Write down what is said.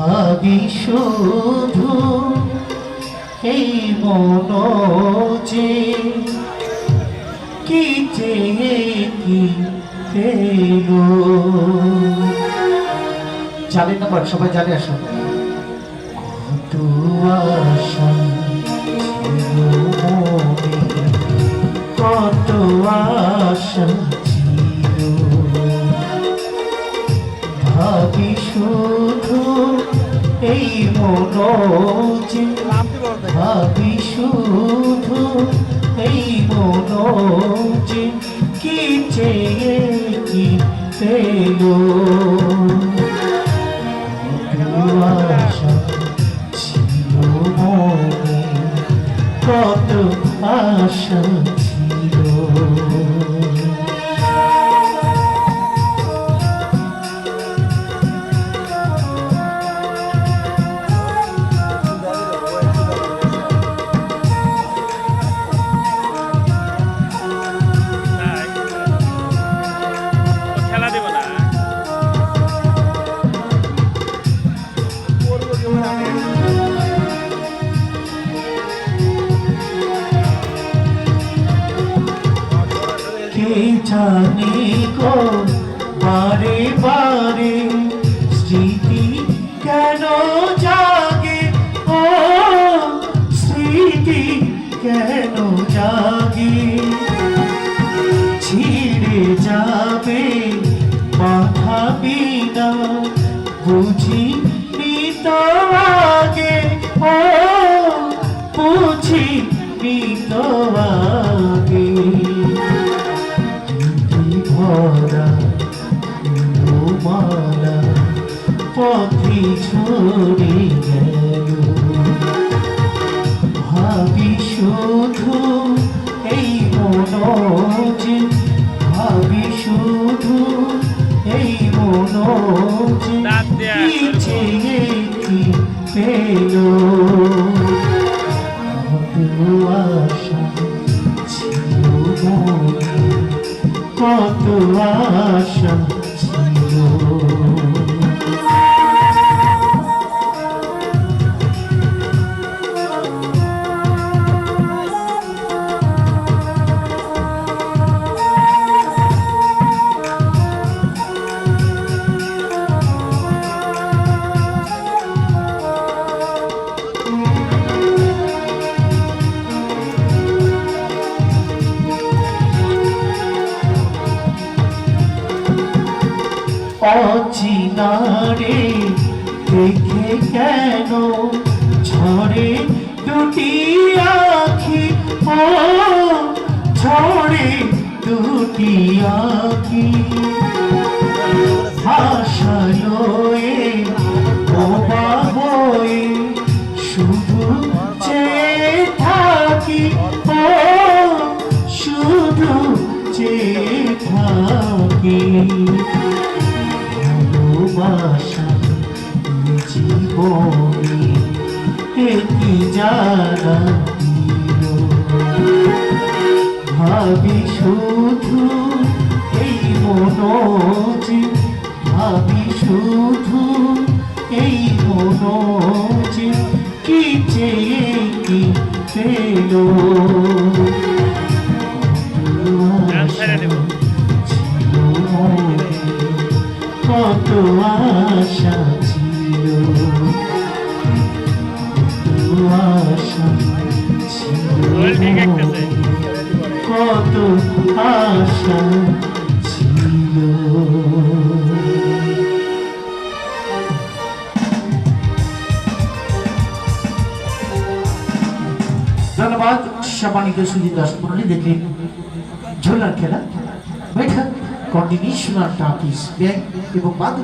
ভাবি শুধু এই মন যে কি চেয়ে কি পেল। জানেন না সবাই জানে আসলে কত আশা ছিল মনে, কত আশা ছিল। ভাবি শুধু এই মন যে, ভাবি শুধু এই মন যে কি চেয়ে কি পেল। আশা ছিল মনে, কত আশা ছিল। জানি গো বারে বারে স্মৃতি কেন জাগে, ও স্মৃতি কেন জাগে। ছিঁড়ে যাবে মাথা বিনা বুঝি নিত আগে, ও বুঝি নিত আগে। ভরা মালা পথে ছড়ে গেল। ভাবি শুধু এই মন যে, ভাবি শুধু এই মন যে কি চেয়ে কি পেল। কত আশা ছিল মনে, কত আশা ছিল। অচিনারে দেখে কেন ঝরে দুটি আখি, ও ঝরে দুটি আখি। ভাষালয়ে বোবা হয়ে শুধু চেয়ে থাকি, ও শুধু চেয়ে থাকি। ভালোবাসা জীবনে কি জানা দিল। ভাবি শুধু এই মন যে, ভাবি শুধু এই মন যে কি চেয়ে কি পেল। কত আশা ছিল, কত আশা ছিল, কত আশা ছিল। ধন্যবাদ সম্মানিত সুজিত দাস মন্ডলী। দেখলেন ঝোলার খেলা, বৈঠক কন্টিনিউশনাল টাকিস ব্যাংক এবং বাদুড়ি।